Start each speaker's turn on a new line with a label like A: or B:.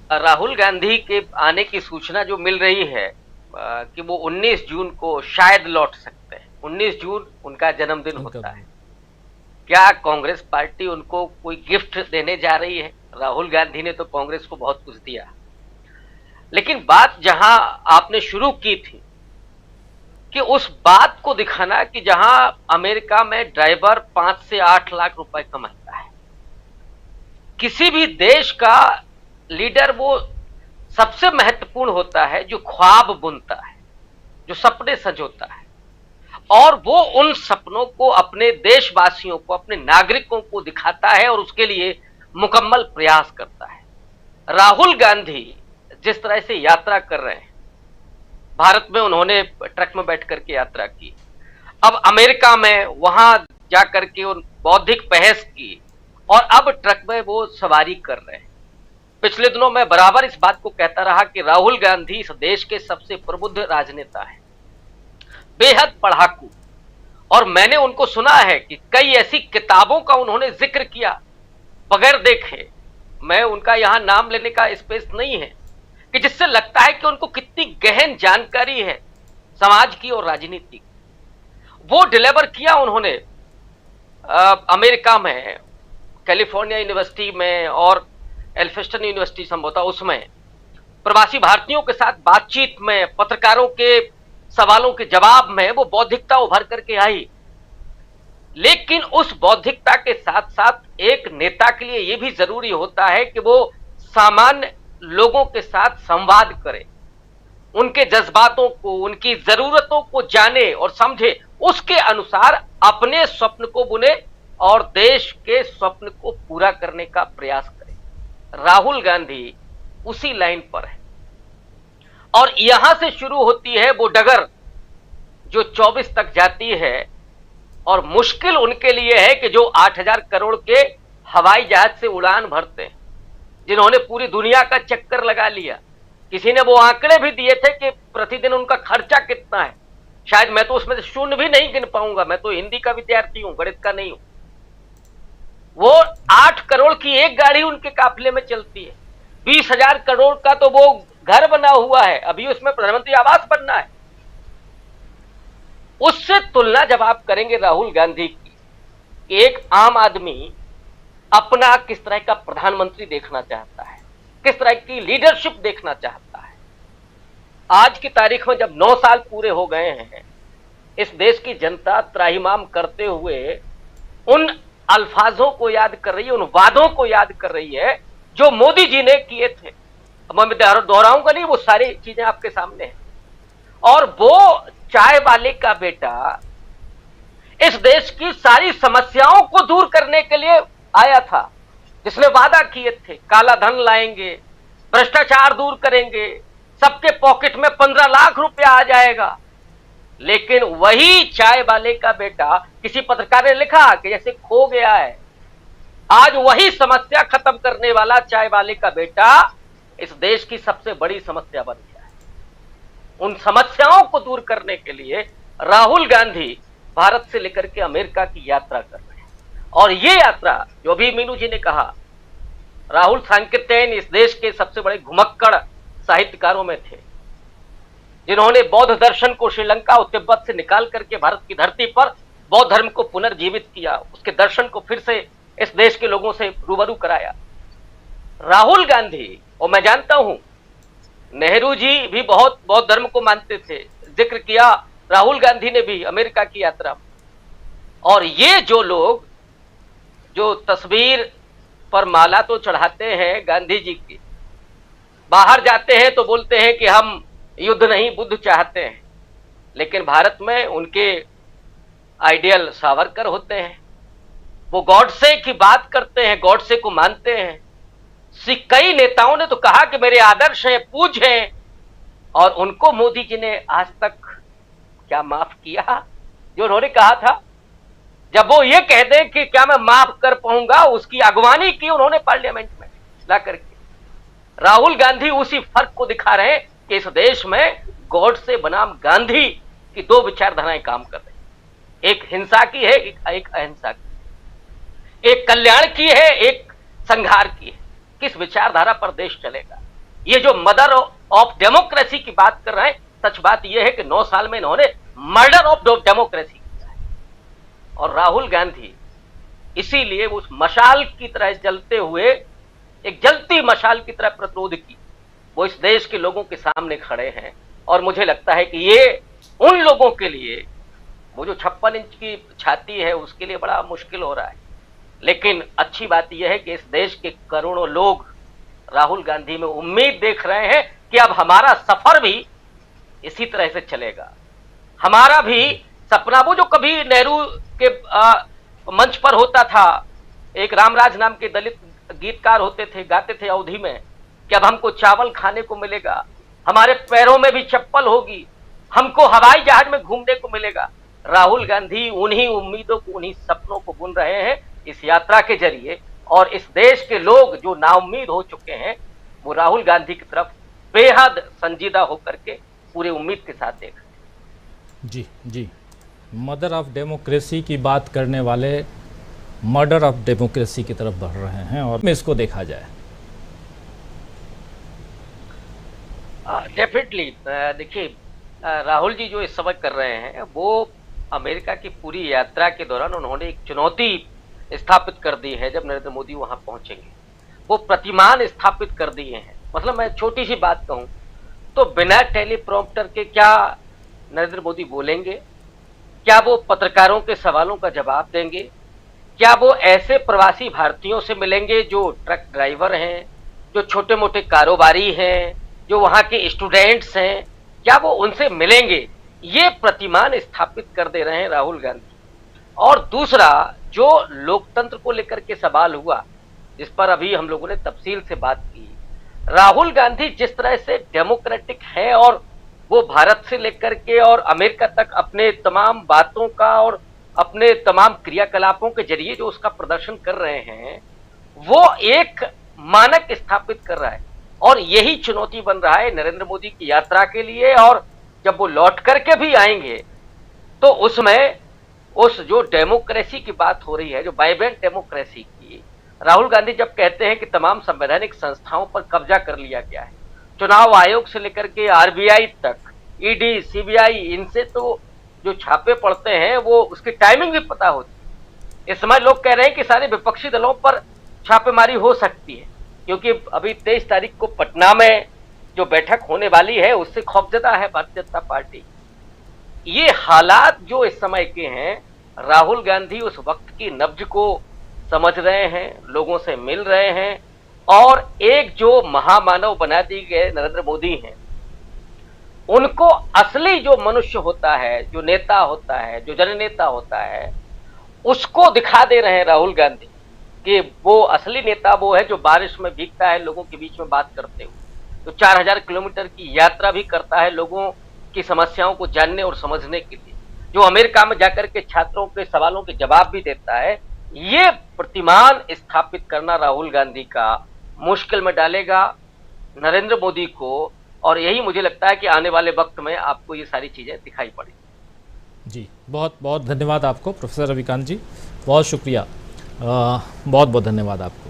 A: राहुल गांधी के आने की सूचना जो मिल रही है कि वो 19 जून को शायद लौट सकते हैं। 19 जून उनका जन्मदिन
B: उनका
A: होता है। क्या कांग्रेस पार्टी उनको कोई गिफ्ट देने जा रही है? राहुल गांधी ने तो कांग्रेस को बहुत कुछ दिया, लेकिन बात जहां आपने शुरू की थी कि उस बात को दिखाना कि जहां अमेरिका में ड्राइवर 5 से 8 लाख रुपए कमाता है, किसी भी देश का लीडर वो सबसे महत्वपूर्ण होता है जो ख्वाब बुनता है, जो सपने संजोता है, और वो उन सपनों को अपने देशवासियों को, अपने नागरिकों को दिखाता है और उसके लिए मुकम्मल प्रयास करता है। राहुल गांधी जिस तरह से यात्रा कर रहे हैं, भारत में उन्होंने ट्रक में बैठ करके यात्रा की, अब अमेरिका में वहां जाकर के उन बौद्धिक बहस की, और अब ट्रक में वो सवारी कर रहे हैं। पिछले दिनों मैं बराबर इस बात को कहता रहा कि राहुल गांधी इस देश के सबसे प्रबुद्ध राजनेता हैं, बेहद पढ़ाकू, और मैंने उनको सुना है कि कई ऐसी किताबों का उन्होंने जिक्र किया बगैर देखे, मैं उनका यहां नाम लेने का स्पेस नहीं है, कि जिससे लगता है कि उनको कितनी गहन जानकारी है समाज की और राजनीति की। वो डिलीवर किया उन्होंने अमेरिका में, कैलिफोर्निया यूनिवर्सिटी में और एल्फिस्टन यूनिवर्सिटी संभवतः, उसमें प्रवासी भारतीयों के साथ बातचीत में, पत्रकारों के सवालों के जवाब में वो बौद्धिकता उभर करके आई। लेकिन उस बौद्धिकता के साथ साथ एक नेता के लिए यह भी जरूरी होता है कि वो सामान्य लोगों के साथ संवाद करे, उनके जज्बातों को, उनकी जरूरतों को जाने और समझे, उसके अनुसार अपने स्वप्न को बुने और देश के स्वप्न को पूरा करने का प्रयास करे। राहुल गांधी उसी लाइन पर है, और यहां से शुरू होती है वो डगर जो 24 तक जाती है, और मुश्किल उनके लिए है कि जो 8,000 करोड़ के हवाई जहाज से उड़ान भरते हैं, जिन्होंने पूरी दुनिया का चक्कर लगा लिया। किसी ने वो आंकड़े भी दिए थे कि प्रतिदिन उनका खर्चा कितना है, शायद मैं तो उसमें से शून्य भी नहीं गिन पाऊंगा, मैं तो हिंदी का विद्यार्थी हूं, गणित का नहीं हूं। वो 8 करोड़ की एक गाड़ी उनके काफिले में चलती है, 20,000 करोड़ का तो वो घर बना हुआ है, अभी उसमें प्रधानमंत्री आवास बनना है। उससे तुलना जब आप करेंगे राहुल गांधी की, एक आम आदमी अपना किस तरह का प्रधानमंत्री देखना चाहता है, किस तरह की लीडरशिप देखना चाहता है। आज की तारीख में जब 9 साल पूरे हो गए हैं, इस देश की जनता त्राहिमाम करते हुए उन अल्फाजों को याद कर रही है, उन वादों को याद कर रही है जो मोदी जी ने किए थे। मैं दोहराऊंगा नहीं, वो सारी चीजें आपके सामने हैं। और वो चाय वाले का बेटा इस देश की सारी समस्याओं को दूर करने के लिए आया था, जिसने वादा किए थे काला धन लाएंगे, भ्रष्टाचार दूर करेंगे, सबके पॉकेट में 15 लाख रुपया आ जाएगा। लेकिन वही चाय वाले का बेटा, किसी पत्रकार ने लिखा कि जैसे खो गया है, आज वही समस्या खत्म करने वाला चाय वाले का बेटा इस देश की सबसे बड़ी समस्या बन गया है। उन समस्याओं को दूर करने के लिए राहुल गांधी भारत से लेकर के अमेरिका की यात्रा कर रहे हैं। और ये यात्रा, जो भी मीनू जी ने कहा, राहुल सांकृत्ययन इस देश के सबसे बड़े घुमक्कड़ साहित्यकारों में थे, जिन्होंने बौद्ध दर्शन को श्रीलंका और तिब्बत से निकाल करके भारत की धरती पर बौद्ध धर्म को पुनर्जीवित किया, उसके दर्शन को फिर से इस देश के लोगों से रूबरू कराया। राहुल गांधी, और मैं जानता हूं नेहरू जी भी बहुत बौद्ध धर्म को मानते थे, जिक्र किया राहुल गांधी ने भी अमेरिका की यात्रा में। और ये जो लोग जो तस्वीर पर माला तो चढ़ाते हैं गांधी जी की, बाहर जाते हैं तो बोलते हैं कि हम युद्ध नहीं बुद्ध चाहते हैं, लेकिन भारत में उनके आइडियल सावरकर होते हैं। वो गॉडसे की बात करते हैं, गॉडसे को मानते हैं। कई नेताओं ने तो कहा कि मेरे आदर्श हैं, पूज्य हैं, और उनको मोदी जी ने आज तक क्या माफ किया? जो उन्होंने कहा था, जब वो ये कह दें कि क्या मैं माफ कर पाऊंगा, उसकी अगवानी की उन्होंने पार्लियामेंट में ला करके। राहुल गांधी उसी फर्क को दिखा रहे हैं कि इस देश में गॉडसे बनाम गांधी की दो विचारधाराएं काम कर रही, एक हिंसा की है, एक अहिंसा की, एक कल्याण की है, एक संहार की है। किस विचारधारा पर देश चलेगा? ये जो मदर ऑफ डेमोक्रेसी की बात कर रहे हैं, सच बात यह है कि 9 साल में इन्होंने मर्डर ऑफ डेमोक्रेसी किया है। और राहुल गांधी इसीलिए उस मशाल की तरह जलते हुए, एक जलती मशाल की तरह प्रतिरोध की, वो इस देश के लोगों के सामने खड़े हैं। और मुझे लगता है कि ये उन लोगों के लिए, वो जो 56 इंच की छाती है उसके लिए बड़ा मुश्किल हो रहा है, लेकिन अच्छी बात यह है कि इस देश के करोड़ों लोग राहुल गांधी में उम्मीद देख रहे हैं कि अब हमारा सफर भी इसी तरह से चलेगा। हमारा भी सपना, वो जो कभी नेहरू के मंच पर होता था, एक रामराज नाम के दलित गीतकार होते थे, गाते थे अवधि में कि अब हमको चावल खाने को मिलेगा, हमारे पैरों में भी चप्पल होगी, हमको हवाई जहाज में घूमने को मिलेगा। राहुल गांधी उन्हीं उम्मीदों को, उन्हीं सपनों को बुन रहे हैं इस यात्रा के जरिए। और इस देश के लोग जो नाउम्मीद हो चुके हैं, वो राहुल गांधी की तरफ बेहद संजीदा होकर के पूरे उम्मीद के साथ देख रहे हैं।
B: जी जी, मदर ऑफ डेमोक्रेसी की बात करने वाले मर्डर ऑफ डेमोक्रेसी की तरफ बढ़ रहे हैं, और में इसको देखा जाए।
A: डेफिनेटली देखिए, राहुल जी जो इस समय कर रहे हैं, वो अमेरिका की पूरी यात्रा के दौरान उन्होंने एक चुनौती स्थापित कर दी है। जब नरेंद्र मोदी वहां पहुंचेंगे, वो प्रतिमान स्थापित कर दिए हैं। मतलब मैं छोटी सी बात कहूं तो बिना टेलीप्रॉम्प्टर के क्या नरेंद्र मोदी बोलेंगे? क्या वो पत्रकारों के सवालों का जवाब देंगे? क्या वो ऐसे प्रवासी भारतीयों से मिलेंगे जो ट्रक ड्राइवर हैं, जो छोटे मोटे कारोबारी हैं, जो वहां के स्टूडेंट्स हैं? क्या वो उनसे मिलेंगे? ये प्रतिमान स्थापित कर दे रहे हैं राहुल गांधी। और दूसरा, जो लोकतंत्र को लेकर के सवाल हुआ, जिस पर अभी हम लोगों ने तफसील से बात की, राहुल गांधी जिस तरह से डेमोक्रेटिक है और वो भारत से लेकर के और अमेरिका तक अपने तमाम बातों का और अपने तमाम क्रियाकलापों के जरिए जो उसका प्रदर्शन कर रहे हैं, वो एक मानक स्थापित कर रहा है। और यही चुनौती बन रहा है नरेंद्र मोदी की यात्रा के लिए। और जब वो लौट करके भी आएंगे तो उसमें उस जो डेमोक्रेसी की बात हो रही है, जो वाइब्रेंट डेमोक्रेसी की, राहुल गांधी जब कहते हैं कि तमाम संवैधानिक संस्थाओं पर कब्जा कर लिया गया है, चुनाव आयोग से लेकर के आरबीआई तक, ईडी, सीबीआई, इनसे तो जो छापे पड़ते हैं वो उसकी टाइमिंग भी पता होती है। इस समय लोग कह रहे हैं कि सारे विपक्षी दलों पर छापेमारी हो सकती है, क्योंकि अभी 23 तारीख को पटना में जो बैठक होने वाली है उससे खौफजदा है भारतीय जनता पार्टी। ये हालात जो इस समय के हैं, राहुल गांधी उस वक्त की नब्ज को समझ रहे हैं, लोगों से मिल रहे हैं, और एक जो महामानव बना दिए गए नरेंद्र मोदी हैं, उनको असली जो मनुष्य होता है, जो नेता होता है, जो जननेता होता है, उसको दिखा दे रहे हैं राहुल गांधी कि वो असली नेता वो है जो बारिश में भीगता है लोगों के बीच में बात करते हुए, तो 4000 किलोमीटर की यात्रा भी करता है लोगों की समस्याओं को जानने और समझने के लिए, जो अमेरिका में जाकर के छात्रों के सवालों के जवाब भी देता है। ये प्रतिमान स्थापित करना राहुल गांधी का मुश्किल में डालेगा नरेंद्र मोदी को, और यही मुझे लगता है कि आने वाले वक्त में आपको ये सारी चीजें दिखाई पड़ेंगी।
B: जी, बहुत बहुत धन्यवाद आपको प्रोफेसर रविकांत जी, बहुत शुक्रिया, बहुत बहुत धन्यवाद आपको।